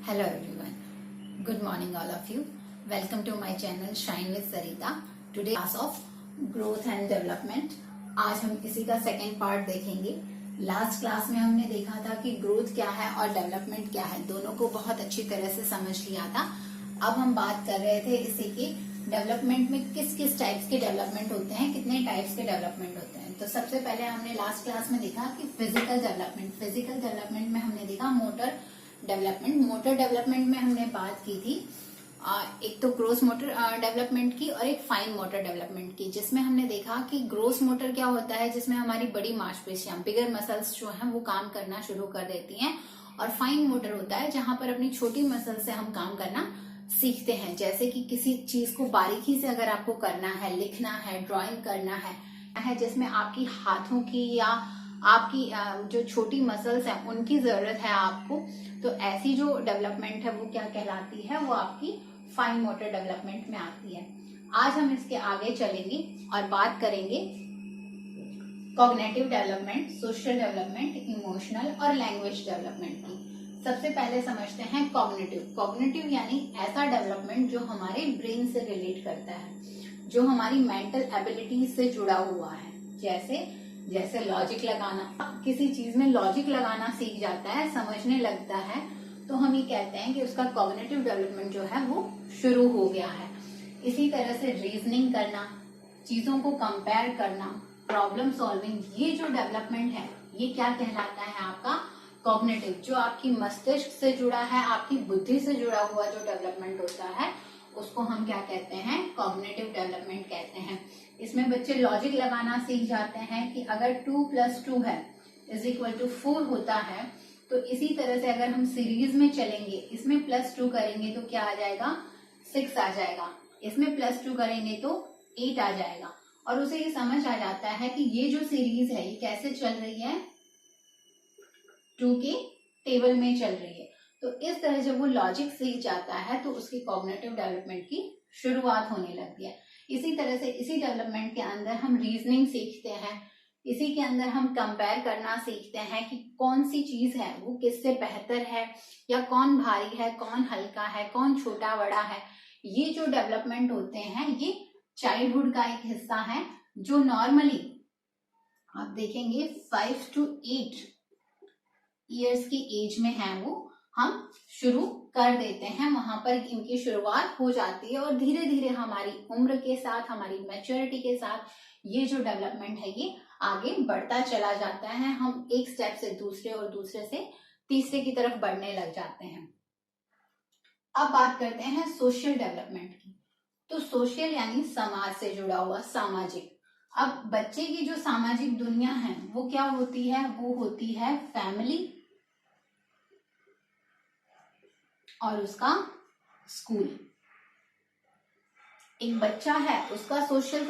Hello everyone. Good morning all of you. Welcome to my channel Shine with Sarita. Today class of growth and development. आज हम इसी का second part देखेंगे. Last class में हमने देखा था कि ग्रोथ क्या है और डेवलपमेंट क्या है, दोनों को बहुत अच्छी तरह से समझ लिया था. अब हम बात कर रहे थे इसी की डेवलपमेंट में किस किस टाइप्स के डेवलपमेंट होते हैं, कितने टाइप्स के डेवलपमेंट होते हैं. तो सबसे पहले हमने लास्ट क्लास में देखा कि फिजिकल डेवलपमेंट में हमने देखा मोटर डेवलपमेंट में हमने बात की थी एक तो ग्रोस मोटर डेवलपमेंट की और एक फाइन मोटर डेवलपमेंट की, जिसमें हमने देखा कि ग्रोस मोटर क्या होता है, जिसमें हमारी बड़ी मांसपेशियां बिगर मसल्स जो हैं वो काम करना शुरू कर देती हैं, और फाइन मोटर होता है जहां पर अपनी छोटी मसल से हम काम करना सीखते हैं. जैसे कि किसी चीज को बारीकी से अगर आपको करना है, लिखना है, ड्राइंग करना है जिसमें आपकी हाथों की या आपकी जो छोटी मसल्स हैं उनकी जरूरत है आपको, तो ऐसी जो डेवलपमेंट है वो क्या कहलाती है, वो आपकी फाइन मोटर डेवलपमेंट में आती है. आज हम इसके आगे चलेंगे और बात करेंगे cognitive development, social development, emotional और लैंग्वेज डेवलपमेंट की. सबसे पहले समझते हैं कॉग्निटिव यानी ऐसा डेवलपमेंट जो हमारे ब्रेन से रिलेट करता है, जो हमारी मेंटल एबिलिटी से जुड़ा हुआ है. जैसे लॉजिक लगाना, किसी चीज में लॉजिक लगाना सीख जाता है, समझने लगता है, तो हम ये कहते हैं कि उसका कॉग्निटिव डेवलपमेंट जो है वो शुरू हो गया है. इसी तरह से रीजनिंग करना, चीजों को कंपेयर करना, प्रॉब्लम सॉल्विंग, ये जो डेवलपमेंट है ये क्या कहलाता है, आपका कॉग्निटिव. जो आपकी मस्तिष्क से जुड़ा है, आपकी बुद्धि से जुड़ा हुआ जो डेवलपमेंट होता है उसको हम क्या कहते हैं, कॉग्निटिव डेवलपमेंट कहते हैं. इसमें बच्चे लॉजिक लगाना सीख जाते हैं कि अगर 2 + 2 है = 4 होता है, तो इसी तरह से अगर हम सीरीज में चलेंगे, इसमें +2 करेंगे तो क्या आ जाएगा, 6 आ जाएगा, इसमें +2 करेंगे तो 8 आ जाएगा. और उसे ये समझ आ जाता है कि ये जो सीरीज है ये कैसे चल रही है, 2 के टेबल में चल रही है. तो इस तरह जब वो लॉजिक सीख जाता है तो उसकी कॉग्निटिव डेवलपमेंट की शुरुआत होने लगती है. इसी तरह से इसी डेवलपमेंट के अंदर हम रीजनिंग सीखते हैं, इसी के अंदर हम कंपेयर करना सीखते हैं कि कौन सी चीज है वो किससे बेहतर है, या कौन भारी है, कौन हल्का है, कौन छोटा बड़ा है. ये जो डेवलपमेंट होते हैं ये चाइल्डहुड का एक हिस्सा है, जो नॉर्मली आप देखेंगे 5 to 8 ईयर्स की एज में है, वो हम शुरू कर देते हैं, वहां पर इनकी शुरुआत हो जाती है. और धीरे धीरे हमारी उम्र के साथ, हमारी मैच्योरिटी के साथ ये जो डेवलपमेंट है ये आगे बढ़ता चला जाता है. हम एक स्टेप से दूसरे और दूसरे से तीसरे की तरफ बढ़ने लग जाते हैं. अब बात करते हैं सोशल डेवलपमेंट की. तो सोशल यानी समाज से जुड़ा हुआ, सामाजिक. अब बच्चे की जो सामाजिक दुनिया है वो क्या होती है, वो होती है फैमिली और उसका स्कूल. एक बच्चा है उसका सोशल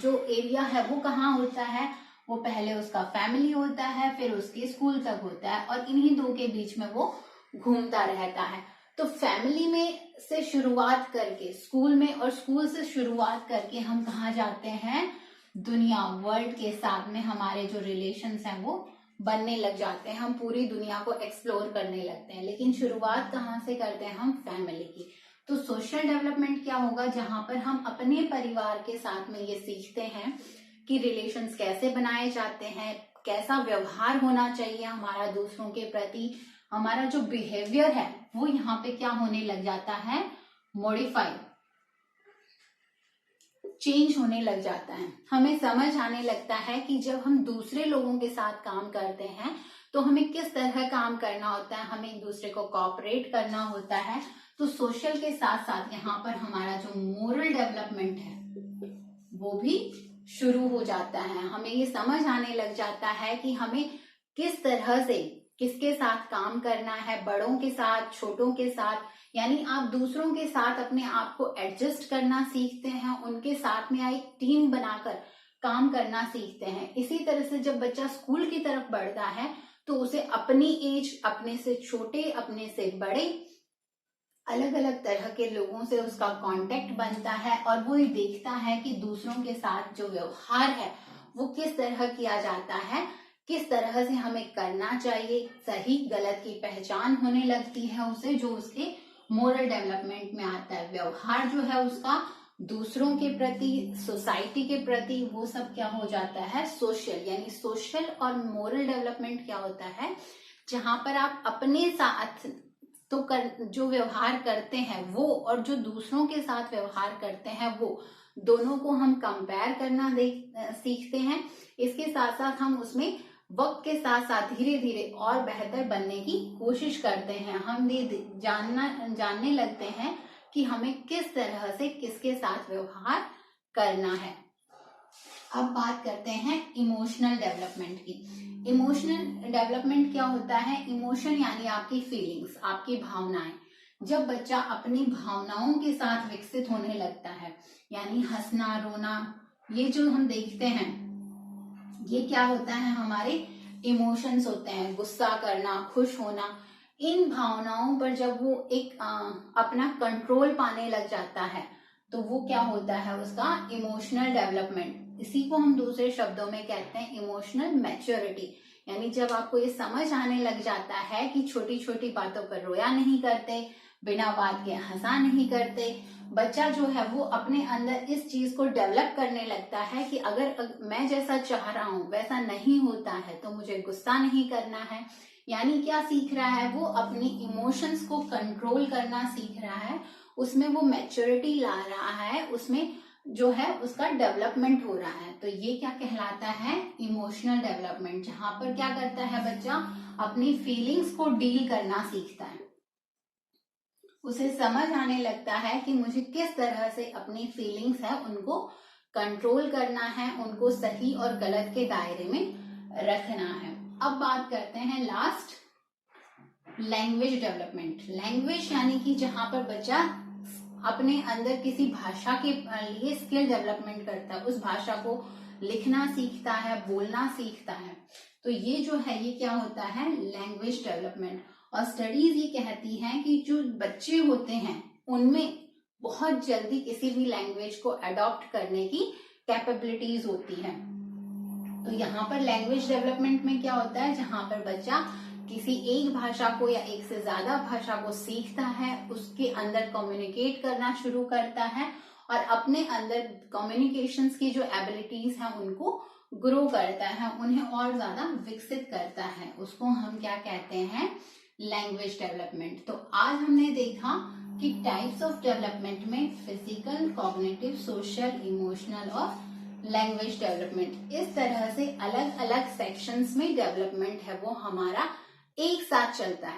जो एरिया है वो कहाँ होता है, वो पहले उसका फैमिली होता है, फिर उसके स्कूल तक होता है, और इन्हीं दो के बीच में वो घूमता रहता है. तो फैमिली में से शुरुआत करके स्कूल में, और स्कूल से शुरुआत करके हम कहाँ जाते हैं, दुनिया, वर्ल्ड के साथ में हमारे जो रिलेशंस हैं वो बनने लग जाते हैं. हम पूरी दुनिया को एक्सप्लोर करने लगते हैं, लेकिन शुरुआत कहाँ से करते हैं, हम फैमिली की. तो सोशल डेवलपमेंट क्या होगा, जहां पर हम अपने परिवार के साथ में ये सीखते हैं कि रिलेशंस कैसे बनाए जाते हैं, कैसा व्यवहार होना चाहिए हमारा दूसरों के प्रति, हमारा जो बिहेवियर है वो यहाँ पे क्या होने लग जाता है, मॉडिफाई, चेंज होने लग जाता है. हमें समझ आने लगता है कि जब हम दूसरे लोगों के साथ काम करते हैं तो हमें किस तरह काम करना होता है, हमें एक दूसरे को कोऑपरेट करना होता है. तो सोशल के साथ साथ यहाँ पर हमारा जो मोरल डेवलपमेंट है वो भी शुरू हो जाता है. हमें ये समझ आने लग जाता है कि हमें किस तरह से किसके साथ काम करना है, बड़ों के साथ, छोटों के साथ. यानी आप दूसरों के साथ अपने आप को एडजस्ट करना सीखते हैं, उनके साथ में एक टीम बनाकर काम करना सीखते हैं. इसी तरह से जब बच्चा स्कूल की तरफ बढ़ता है तो उसे अपनी एज, अपने से छोटे, अपने से बड़े, अलग अलग तरह के लोगों से उसका कांटेक्ट बनता है, और वो ये देखता है कि दूसरों के साथ जो व्यवहार है वो किस तरह किया जाता है, किस तरह से हमें करना चाहिए, सही गलत की पहचान होने लगती है उसे, जो उसके मोरल डेवलपमेंट में आता है। व्यवहार जो है उसका दूसरों के प्रति, सोसाइटी के प्रति, वो सब क्या हो जाता है, सोशल। यानी सोशल और मोरल डेवलपमेंट क्या होता है, जहां पर आप अपने साथ तो जो व्यवहार करते हैं वो, और जो दूसरों के साथ व्यवहार करते हैं वो, दोनों को हम कंपेयर करना सीखते हैं। इसके साथ साथ हम उसमें वक्त के साथ साथ धीरे धीरे और बेहतर बनने की कोशिश करते हैं। हम जानने लगते हैं कि हमें किस तरह से किसके साथ व्यवहार करना है। अब बात करते हैं इमोशनल डेवलपमेंट की। इमोशनल डेवलपमेंट क्या होता है, इमोशन यानी आपकी फीलिंग्स, आपकी भावनाएं। जब बच्चा अपनी भावनाओं के साथ विकसित होने लगता है, यानी हंसना, रोना, ये जो हम देखते हैं, ये क्या होता है, हमारे इमोशंस होते हैं। गुस्सा करना, खुश होना, इन भावनाओं पर जब वो एक अपना कंट्रोल पाने लग जाता है, तो वो क्या होता है, उसका इमोशनल डेवलपमेंट। इसी को हम दूसरे शब्दों में कहते हैं इमोशनल मैच्योरिटी। यानी जब आपको ये समझ आने लग जाता है कि छोटी छोटी बातों पर रोया नहीं करते, बिना बात के हंसा नहीं करते, बच्चा जो है वो अपने अंदर इस चीज को डेवलप करने लगता है कि अगर मैं जैसा चाह रहा हूं वैसा नहीं होता है तो मुझे गुस्सा नहीं करना है। यानी क्या सीख रहा है, वो अपनी इमोशंस को कंट्रोल करना सीख रहा है, उसमें वो मैच्योरिटी ला रहा है, उसमें जो है उसका डेवलपमेंट हो रहा है। तो ये क्या कहलाता है, इमोशनल डेवलपमेंट, जहां पर क्या करता है बच्चा, अपनी फीलिंग्स को डील करना सीखता है। उसे समझ आने लगता है कि मुझे किस तरह से अपनी फीलिंग्स है उनको कंट्रोल करना है, उनको सही और गलत के दायरे में रखना है। अब बात करते हैं लास्ट, लैंग्वेज डेवलपमेंट। लैंग्वेज यानी कि जहां पर बच्चा अपने अंदर किसी भाषा के लिए स्किल डेवलपमेंट करता है, उस भाषा को लिखना सीखता है, बोलना सीखता है। तो ये जो है, ये क्या होता है, लैंग्वेज डेवलपमेंट। और स्टडीज ये कहती हैं कि जो बच्चे होते हैं उनमें बहुत जल्दी किसी भी लैंग्वेज को अडॉप्ट करने की कैपेबिलिटीज होती है। तो यहाँ पर लैंग्वेज डेवलपमेंट में क्या होता है, जहां पर बच्चा किसी एक भाषा को या एक से ज्यादा भाषा को सीखता है, उसके अंदर कम्युनिकेट करना शुरू करता है और अपने अंदर कम्युनिकेशंस की जो एबिलिटीज हैं उनको ग्रो करता है, उन्हें और ज्यादा विकसित करता है। उसको हम क्या कहते हैं, लैंग्वेज डेवलपमेंट। तो आज हमने देखा कि टाइप्स ऑफ डेवलपमेंट में फिजिकल, कॉग्निटिव, सोशल, इमोशनल और लैंग्वेज डेवलपमेंट, इस तरह से अलग अलग सेक्शंस में डेवलपमेंट है वो हमारा एक साथ चलता है।